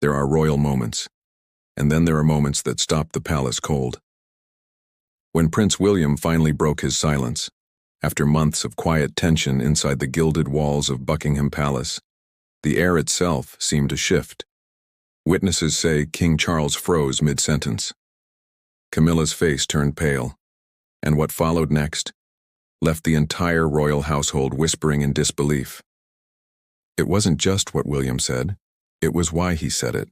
There are royal moments, and then there are moments that stop the palace cold. When Prince William finally broke his silence, after months of quiet tension inside the gilded walls of Buckingham Palace, the air itself seemed to shift. Witnesses say King Charles froze mid-sentence. Camilla's face turned pale, and what followed next left the entire royal household whispering in disbelief. It wasn't just what William said, it was why he said it.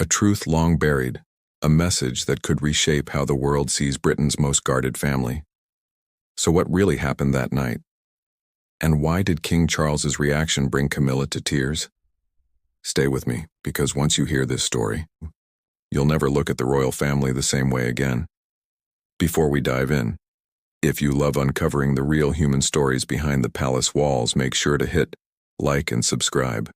A truth long buried, a message that could reshape how the world sees Britain's most guarded family. So what really happened that night? And why did King Charles's reaction bring Camilla to tears? Stay with me, because once you hear this story, you'll never look at the royal family the same way again. Before we dive in, if you love uncovering the real human stories behind the palace walls, make sure to hit like and subscribe.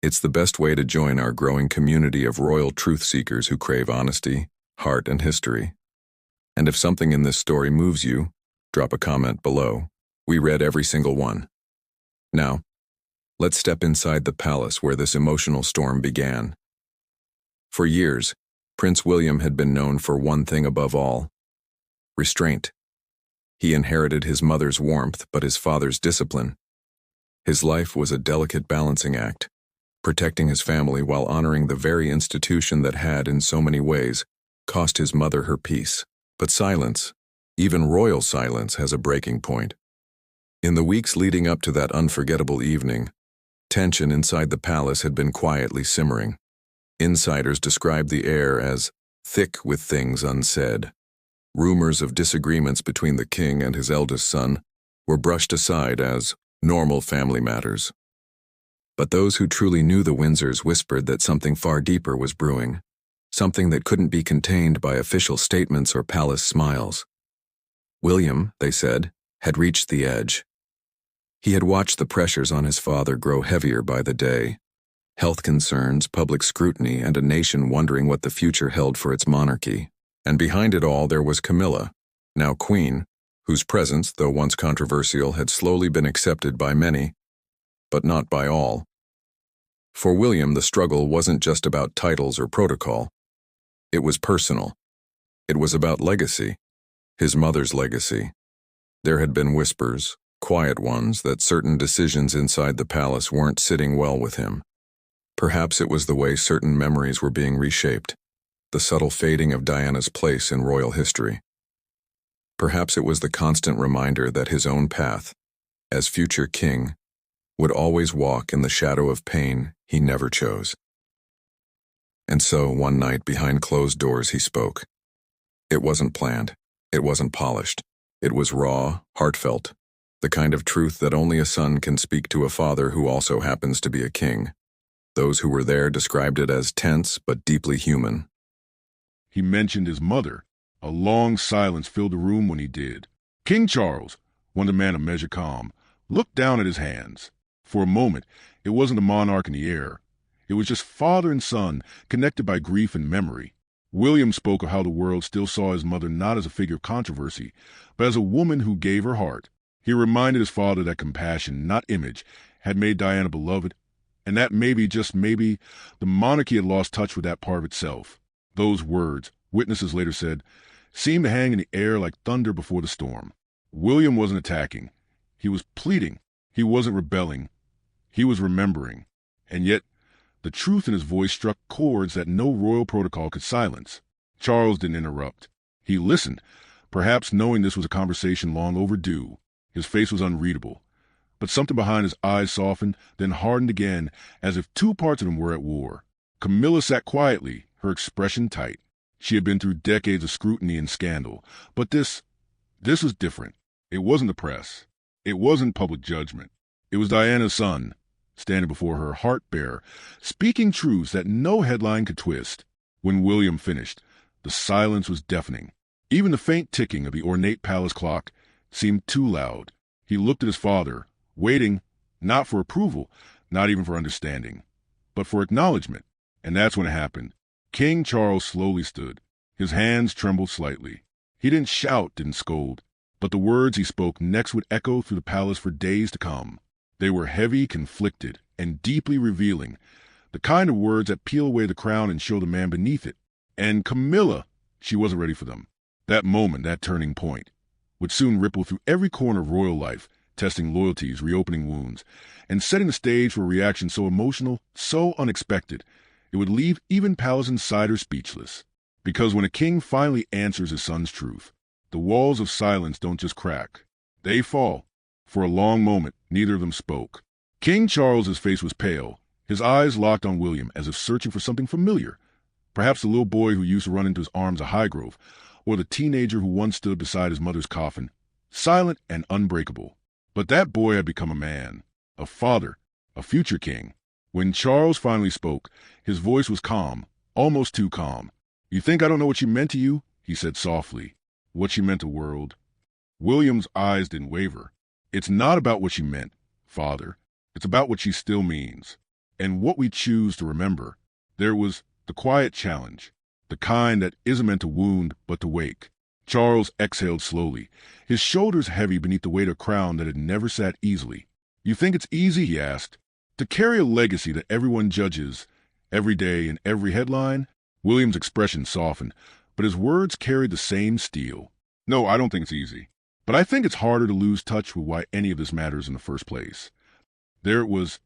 It's the best way to join our growing community of royal truth seekers who crave honesty, heart, and history. And if something in this story moves you, drop a comment below. We read every single one. Now, let's step inside the palace where this emotional storm began. For years, Prince William had been known for one thing above all: restraint. He inherited his mother's warmth but his father's discipline. His life was a delicate balancing act, protecting his family while honoring the very institution that had, in so many ways, cost his mother her peace. But silence, even royal silence, has a breaking point. In the weeks leading up to that unforgettable evening, tension inside the palace had been quietly simmering. Insiders described the air as thick with things unsaid. Rumors of disagreements between the king and his eldest son were brushed aside as normal family matters. But those who truly knew the Windsors whispered that something far deeper was brewing, something that couldn't be contained by official statements or palace smiles. William, they said, had reached the edge. He had watched the pressures on his father grow heavier by the day: health concerns, public scrutiny, and a nation wondering what the future held for its monarchy. And behind it all there was Camilla, now queen, whose presence, though once controversial, had slowly been accepted by many, but not by all. For William, the struggle wasn't just about titles or protocol. It was personal. It was about legacy, his mother's legacy. There had been whispers, quiet ones, that certain decisions inside the palace weren't sitting well with him. Perhaps it was the way certain memories were being reshaped, the subtle fading of Diana's place in royal history. Perhaps it was the constant reminder that his own path, as future king, would always walk in the shadow of pain he never chose. And so, one night behind closed doors, he spoke. It wasn't planned. It wasn't polished. It was raw, heartfelt, the kind of truth that only a son can speak to a father who also happens to be a king. Those who were there described it as tense but deeply human. He mentioned his mother. A long silence filled the room when he did. King Charles, one man of measured calm, looked down at his hands. For a moment, it wasn't a monarch in the air. It was just father and son, connected by grief and memory. William spoke of how the world still saw his mother not as a figure of controversy, but as a woman who gave her heart. He reminded his father that compassion, not image, had made Diana beloved, and that maybe, just maybe, the monarchy had lost touch with that part of itself. Those words, witnesses later said, seemed to hang in the air like thunder before the storm. William wasn't attacking. He was pleading. He wasn't rebelling. He was remembering. And yet, the truth in his voice struck chords that no royal protocol could silence. Charles didn't interrupt. He listened, perhaps knowing this was a conversation long overdue. His face was unreadable, but something behind his eyes softened, then hardened again, as if two parts of him were at war. Camilla sat quietly, her expression tight. She had been through decades of scrutiny and scandal, but this was different. It wasn't the press. It wasn't public judgment. It was Diana's son, standing before her, heart bare, speaking truths that no headline could twist. When William finished, the silence was deafening. Even the faint ticking of the ornate palace clock seemed too loud. He looked at his father, waiting, not for approval, not even for understanding, but for acknowledgement. And that's when it happened. King Charles slowly stood. His hands trembled slightly. He didn't shout, didn't scold, but the words he spoke next would echo through the palace for days to come. They were heavy, conflicted, and deeply revealing, The kind of words that peel away the crown and show the man beneath it. And Camilla, she wasn't ready for them. That moment, that turning point, would soon ripple through every corner of royal life, testing loyalties, reopening wounds, and setting the stage for a reaction so emotional, so unexpected, it would leave even palace insiders speechless. Because when a king finally answers his son's truth, the walls of silence don't just crack. They fall. For a long moment, neither of them spoke. King Charles's face was pale, his eyes locked on William as if searching for something familiar. Perhaps the little boy who used to run into his arms at Highgrove, or the teenager who once stood beside his mother's coffin, silent and unbreakable. But that boy had become a man, a father, a future king. When Charles finally spoke, his voice was calm, almost too calm. "You think I don't know what she meant to you?" he said softly. "What she meant to the world?" William's eyes didn't waver. "It's not about what she meant, Father. It's about what she still means, and what we choose to remember." There was the quiet challenge, the kind that isn't meant to wound but to wake. Charles exhaled slowly, his shoulders heavy beneath the weight of a crown that had never sat easily. "You think it's easy," he asked, "to carry a legacy that everyone judges every day in every headline?" William's expression softened, but his words carried the same steel. "No, I don't think it's easy. But I think it's harder to lose touch with why any of this matters in the first place." There it was,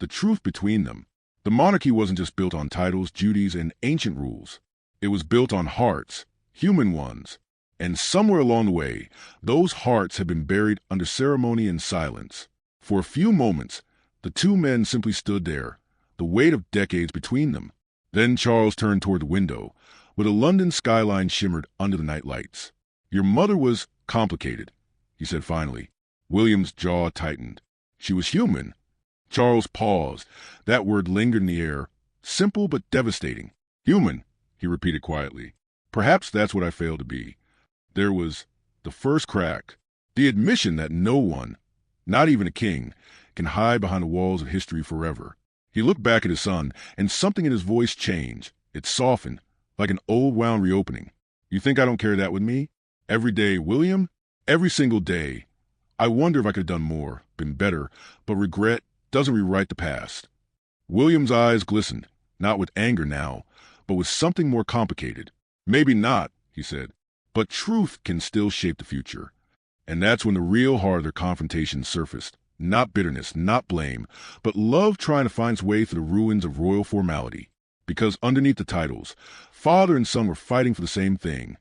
the truth between them. The monarchy wasn't just built on titles, duties, and ancient rules. It was built on hearts, human ones. And somewhere along the way, those hearts had been buried under ceremony and silence. For a few moments, the two men simply stood there, the weight of decades between them. Then Charles turned toward the window, where the London skyline shimmered under the night lights. "Your mother was complicated," he said finally. William's jaw tightened. "She was human." Charles paused. That word lingered in the air, simple but devastating. "Human," he repeated quietly. "Perhaps that's what I failed to be." There was the first crack, the admission that no one, not even a king, can hide behind the walls of history forever. He looked back at his son, and something in his voice changed. It softened, like an old wound reopening. "You think I don't carry that with me? Every day, William? Every single day. I wonder if I could have done more, been better, but regret doesn't rewrite the past." William's eyes glistened, not with anger now, but with something more complicated. "Maybe not," he said, "but truth can still shape the future." And that's when the real heart of their confrontation surfaced. Not bitterness, not blame, but love trying to find its way through the ruins of royal formality. Because underneath the titles, father and son were fighting for the same thing: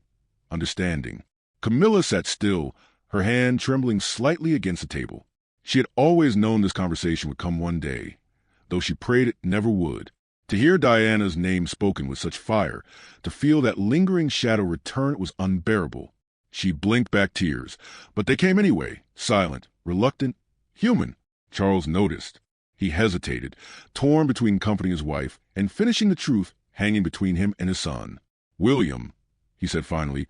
understanding. Camilla sat still, her hand trembling slightly against the table. She had always known this conversation would come one day, though she prayed it never would. To hear Diana's name spoken with such fire, to feel that lingering shadow return, was unbearable. She blinked back tears, but they came anyway, silent, reluctant, human. Charles noticed. He hesitated, torn between comforting his wife and finishing the truth hanging between him and his son. "William," he said finally,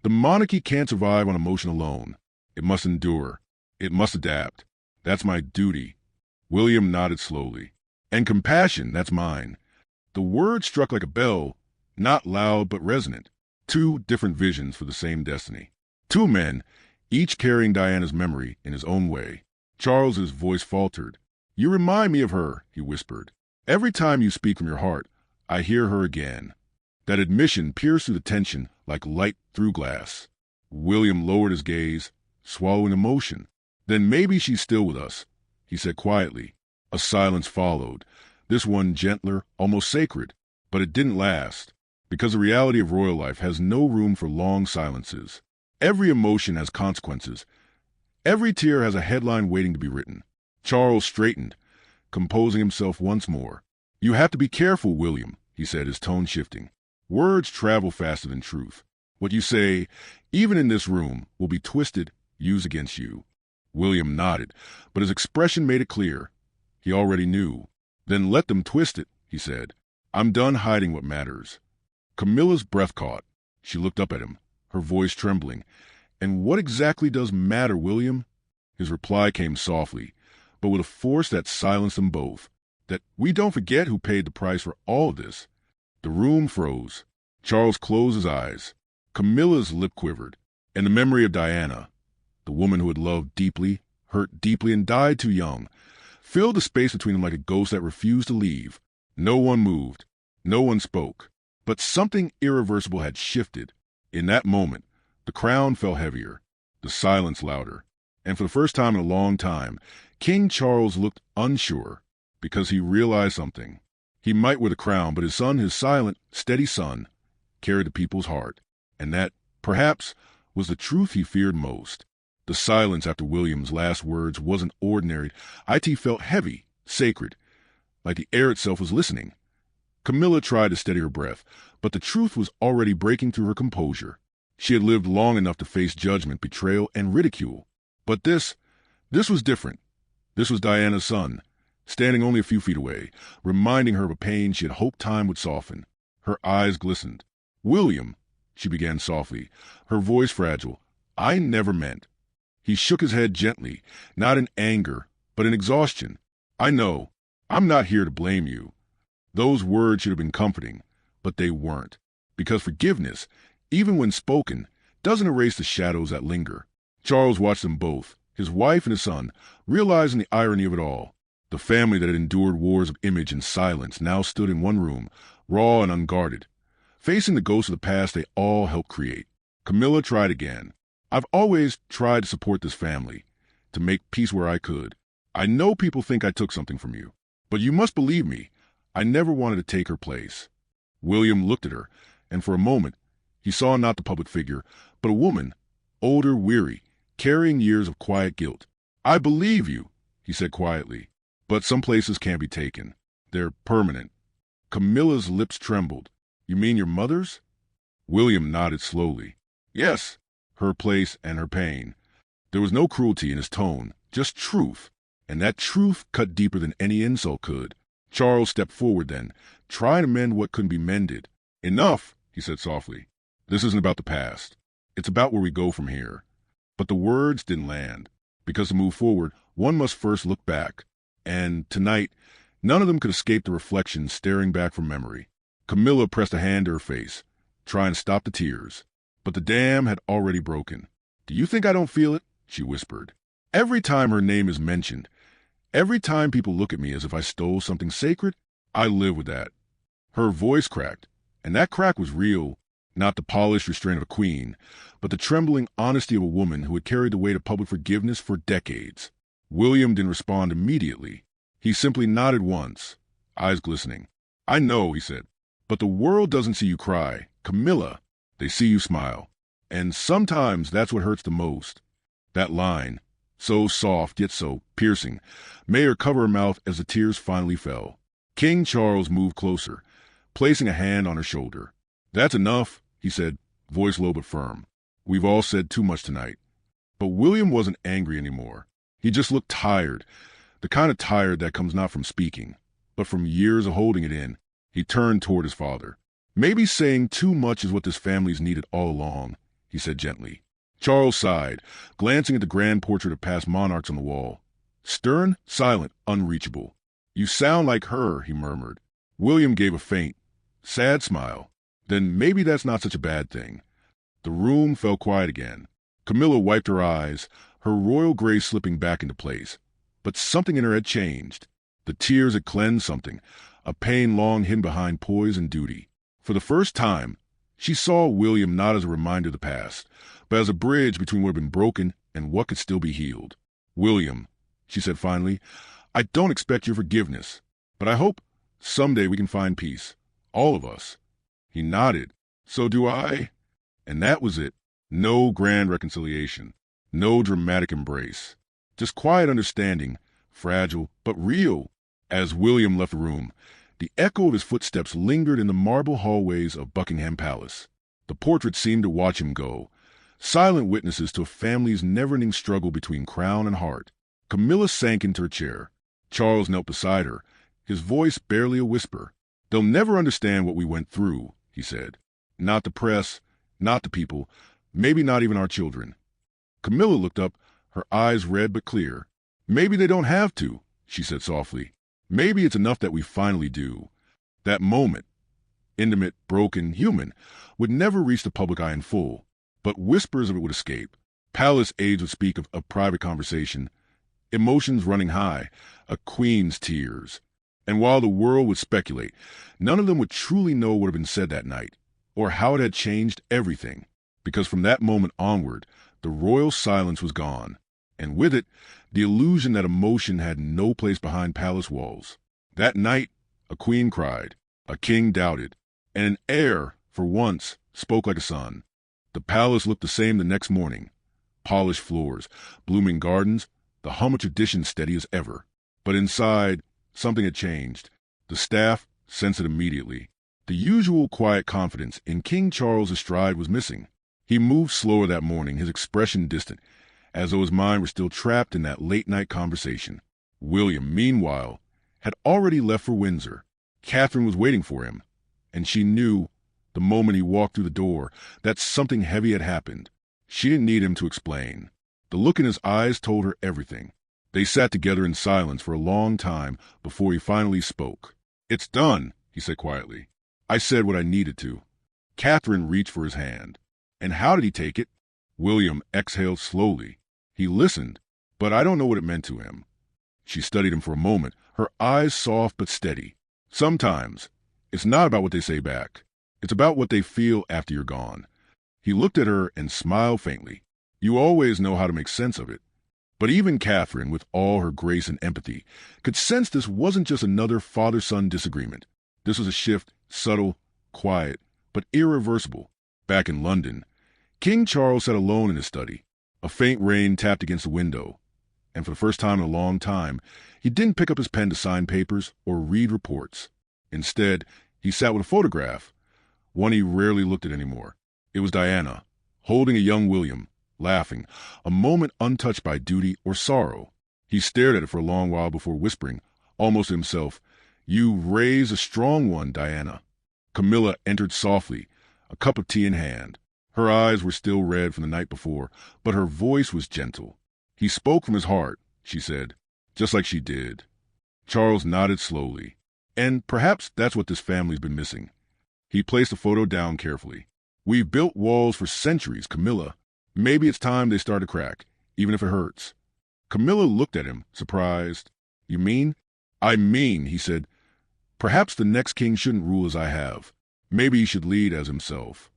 "the monarchy can't survive on emotion alone. It must endure. It must adapt. That's my duty." William nodded slowly. "And compassion, that's mine." The word struck like a bell, not loud but resonant. Two different visions for the same destiny. Two men, each carrying Diana's memory in his own way. Charles's voice faltered. "You remind me of her," he whispered. "Every time you speak from your heart, I hear her again." That admission pierced through the tension like light through glass. William lowered his gaze, swallowing emotion. "Then maybe she's still with us," he said quietly. A silence followed, this one gentler, almost sacred. But it didn't last, because the reality of royal life has no room for long silences. Every emotion has consequences. Every tear has a headline waiting to be written. Charles straightened, composing himself once more. "You have to be careful, William," he said, his tone shifting. "Words travel faster than truth. What you say, even in this room, will be twisted, used against you." William nodded, but his expression made it clear. He already knew. "Then let them twist it," he said. "I'm done hiding what matters." Camilla's breath caught. She looked up at him, her voice trembling. "And what exactly does matter, William?" His reply came softly, but with a force that silenced them both. "That we don't forget who paid the price for all of this." The room froze. Charles closed his eyes. Camilla's lip quivered, and the memory of Diana, the woman who had loved deeply, hurt deeply, and died too young, filled the space between them like a ghost that refused to leave. No one moved. No one spoke. But something irreversible had shifted. In that moment, the crown fell heavier, the silence louder, and for the first time in a long time, King Charles looked unsure because he realized something. He might wear the crown, but his son, his silent, steady son, carried the people's heart, and that, perhaps, was the truth he feared most. The silence after William's last words wasn't ordinary. It felt heavy, sacred, like the air itself was listening. Camilla tried to steady her breath, but the truth was already breaking through her composure. She had lived long enough to face judgment, betrayal, and ridicule. But this was different. This was Diana's son, standing only a few feet away, reminding her of a pain she had hoped time would soften. Her eyes glistened. "William," she began softly, her voice fragile, "I never meant." He shook his head gently, not in anger, but in exhaustion. "I know. I'm not here to blame you." Those words should have been comforting, but they weren't. Because forgiveness, even when spoken, doesn't erase the shadows that linger. Charles watched them both, his wife and his son, realizing the irony of it all. The family that had endured wars of image and silence now stood in one room, raw and unguarded, facing the ghosts of the past they all helped create. Camilla tried again. "I've always tried to support this family, to make peace where I could. I know people think I took something from you, but you must believe me. I never wanted to take her place." William looked at her, and for a moment, he saw not the public figure, but a woman, older, weary, carrying years of quiet guilt. "I believe you," he said quietly, "but some places can't be taken. They're permanent." Camilla's lips trembled. "You mean your mother's?" William nodded slowly. "Yes, her place and her pain." There was no cruelty in his tone, just truth, and that truth cut deeper than any insult could. Charles stepped forward then, trying to mend what couldn't be mended. "Enough," he said softly. "This isn't about the past. It's about where we go from here." But the words didn't land, because to move forward, one must first look back. And tonight, none of them could escape the reflection staring back from memory. Camilla pressed a hand to her face, trying to stop the tears. But the dam had already broken. "Do you think I don't feel it?" she whispered. "Every time her name is mentioned, every time people look at me as if I stole something sacred, I live with that." Her voice cracked, and that crack was real, not the polished restraint of a queen, but the trembling honesty of a woman who had carried the weight of public forgiveness for decades. William didn't respond immediately. He simply nodded once, eyes glistening. "I know," he said, "but the world doesn't see you cry. Camilla, they see you smile. And sometimes that's what hurts the most." That line, so soft yet so piercing, made her cover her mouth as the tears finally fell. King Charles moved closer, placing a hand on her shoulder. "That's enough," he said, voice low but firm. "We've all said too much tonight." But William wasn't angry anymore. He just looked tired, the kind of tired that comes not from speaking, but from years of holding it in. He turned toward his father. "Maybe saying too much is what this family's needed all along," he said gently. Charles sighed, glancing at the grand portrait of past monarchs on the wall. Stern, silent, unreachable. "You sound like her," he murmured. William gave a faint, sad smile. "Then maybe that's not such a bad thing." The room fell quiet again. Camilla wiped her eyes, her royal grace slipping back into place. But something in her had changed. The tears had cleansed something, a pain long hidden behind poise and duty. For the first time, she saw William not as a reminder of the past, but as a bridge between what had been broken and what could still be healed. "William," she said finally, "I don't expect your forgiveness, but I hope someday we can find peace. All of us." He nodded. "So do I." And that was it. No grand reconciliation. No dramatic embrace. Just quiet understanding, fragile but real. As William left the room, the echo of his footsteps lingered in the marble hallways of Buckingham Palace. The portrait seemed to watch him go, silent witnesses to a family's never-ending struggle between crown and heart. Camilla sank into her chair. Charles knelt beside her, his voice barely a whisper. "They'll never understand what we went through," he said. "Not the press, not the people, maybe not even our children." Camilla looked up, her eyes red but clear. "Maybe they don't have to," she said softly. "Maybe it's enough that we finally do." That moment, intimate, broken, human, would never reach the public eye in full, but whispers of it would escape. Palace aides would speak of a private conversation, emotions running high, a queen's tears. And while the world would speculate, none of them would truly know what had been said that night, or how it had changed everything, because from that moment onward, the royal silence was gone, and with it, the illusion that emotion had no place behind palace walls. That night, a queen cried, a king doubted, and an heir, for once, spoke like a son. The palace looked the same the next morning. Polished floors, blooming gardens, the hum of tradition steady as ever. But inside, something had changed. The staff sensed it immediately. The usual quiet confidence in King Charles's stride was missing. He moved slower that morning, his expression distant, as though his mind were still trapped in that late-night conversation. William, meanwhile, had already left for Windsor. Catherine was waiting for him, and she knew, the moment he walked through the door, that something heavy had happened. She didn't need him to explain. The look in his eyes told her everything. They sat together in silence for a long time before he finally spoke. "It's done," he said quietly. "I said what I needed to." Catherine reached for his hand. "And how did he take it?" William exhaled slowly. "He listened, but I don't know what it meant to him." She studied him for a moment, her eyes soft but steady. "Sometimes, it's not about what they say back. It's about what they feel after you're gone." He looked at her and smiled faintly. "You always know how to make sense of it." But even Catherine, with all her grace and empathy, could sense this wasn't just another father-son disagreement. This was a shift, subtle, quiet, but irreversible. Back in London, King Charles sat alone in his study. A faint rain tapped against the window, and for the first time in a long time, he didn't pick up his pen to sign papers or read reports. Instead, he sat with a photograph, one he rarely looked at anymore. It was Diana, holding a young William, laughing, a moment untouched by duty or sorrow. He stared at it for a long while before whispering, almost to himself, "You raise a strong one, Diana." Camilla entered softly, a cup of tea in hand. Her eyes were still red from the night before, but her voice was gentle. "He spoke from his heart," she said, just like she did. Charles nodded slowly. "And perhaps that's what this family's been missing." He placed the photo down carefully. "We've built walls for centuries, Camilla. Maybe it's time they start to crack, even if it hurts." Camilla looked at him, surprised. "You mean?" "I mean," he said, "perhaps the next king shouldn't rule as I have. Maybe he should lead as himself."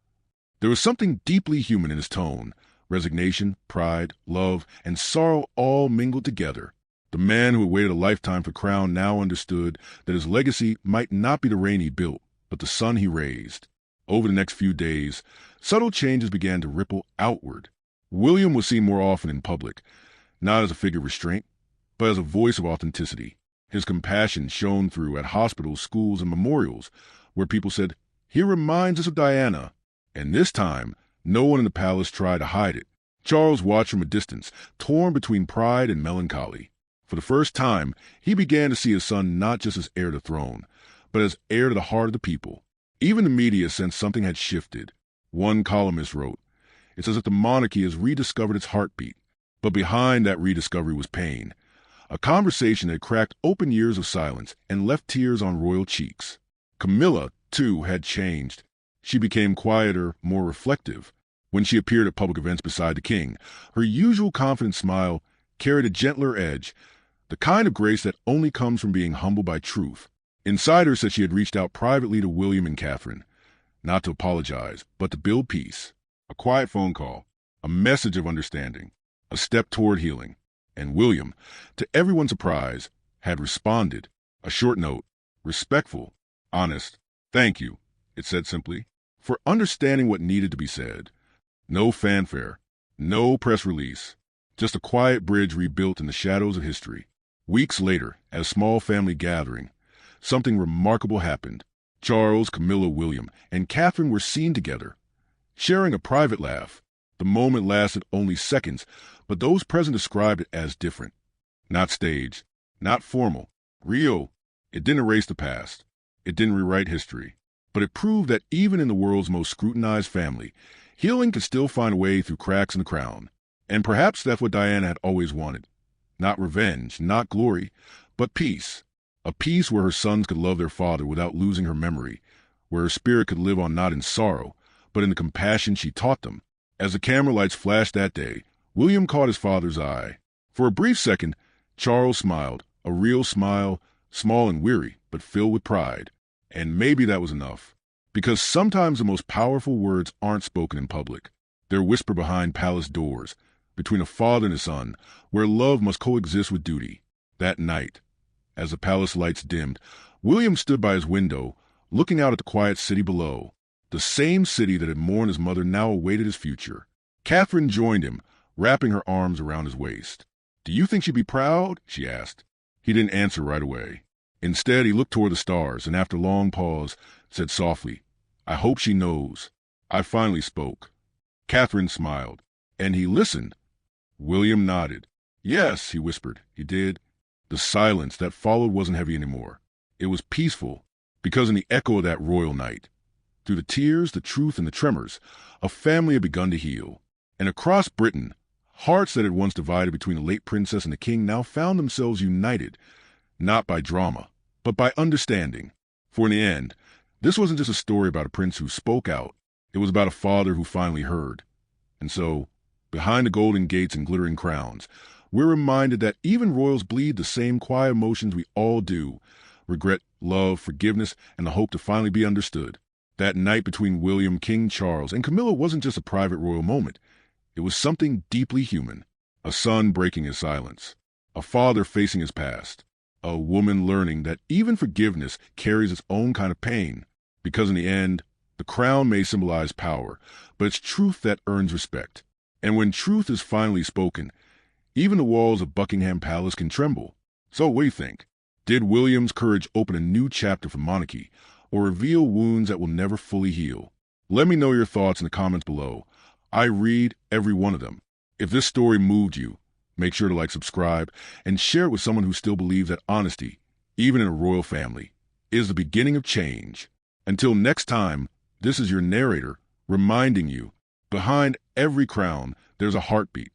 There was something deeply human in his tone, resignation, pride, love, and sorrow all mingled together. The man who had waited a lifetime for crown now understood that his legacy might not be the reign he built, but the son he raised. Over the next few days, subtle changes began to ripple outward. William was seen more often in public, not as a figure of restraint, but as a voice of authenticity. His compassion shone through at hospitals, schools, and memorials, where people said, "He reminds us of Diana." And this time, no one in the palace tried to hide it. Charles watched from a distance, torn between pride and melancholy. For the first time, he began to see his son not just as heir to the throne, but as heir to the heart of the people. Even the media sensed something had shifted. One columnist wrote, "It's as if the monarchy has rediscovered its heartbeat." But behind that rediscovery was pain. A conversation that cracked open years of silence and left tears on royal cheeks. Camilla, too, had changed. She became quieter, more reflective. When she appeared at public events beside the king, her usual confident smile carried a gentler edge, the kind of grace that only comes from being humbled by truth. Insiders said she had reached out privately to William and Catherine, not to apologize, but to build peace. A quiet phone call, a message of understanding, a step toward healing. And William, to everyone's surprise, had responded. A short note, respectful, honest, "Thank you," it said simply, "for understanding what needed to be said." No fanfare, no press release, just a quiet bridge rebuilt in the shadows of history. Weeks later, at a small family gathering, something remarkable happened. Charles, Camilla, William, and Catherine were seen together, sharing a private laugh. The moment lasted only seconds, but those present described it as different. Not staged, not formal, real. It didn't erase the past. It didn't rewrite history. But it proved that even in the world's most scrutinized family, healing could still find a way through cracks in the crown. And perhaps that's what Diana had always wanted. Not revenge, not glory, but peace. A peace where her sons could love their father without losing her memory, where her spirit could live on not in sorrow, but in the compassion she taught them. As the camera lights flashed that day, William caught his father's eye. For a brief second, Charles smiled, a real smile, small and weary, but filled with pride. And maybe that was enough. Because sometimes the most powerful words aren't spoken in public. They're whispered behind palace doors, between a father and a son, where love must coexist with duty. That night, as the palace lights dimmed, William stood by his window, looking out at the quiet city below. The same city that had mourned his mother now awaited his future. Catherine joined him, wrapping her arms around his waist. "Do you think she'd be proud?" she asked. He didn't answer right away. Instead, he looked toward the stars and after a long pause, said softly, "I hope she knows." I finally spoke. Catherine smiled, and he listened. William nodded. "Yes," he whispered. He did. The silence that followed wasn't heavy anymore. It was peaceful, because in the echo of that royal night, through the tears, the truth, and the tremors, a family had begun to heal. And across Britain, hearts that had once divided between the late princess and the king now found themselves united, not by drama, but by understanding. For in the end, this wasn't just a story about a prince who spoke out. It was about a father who finally heard. And so, behind the golden gates and glittering crowns, we're reminded that even royals bleed the same quiet emotions we all do: regret, love, forgiveness, and the hope to finally be understood. That night between William, King Charles, and Camilla wasn't just a private royal moment. It was something deeply human. A son breaking his silence. A father facing his past. A woman learning that even forgiveness carries its own kind of pain. Because in the end, the crown may symbolize power, but it's truth that earns respect. And when truth is finally spoken, even the walls of Buckingham Palace can tremble. So what do you think? Did William's courage open a new chapter for monarchy, or reveal wounds that will never fully heal? Let me know your thoughts in the comments below. I read every one of them. If this story moved you, make sure to like, subscribe, and share it with someone who still believes that honesty, even in a royal family, is the beginning of change. Until next time, this is your narrator reminding you, behind every crown, there's a heartbeat.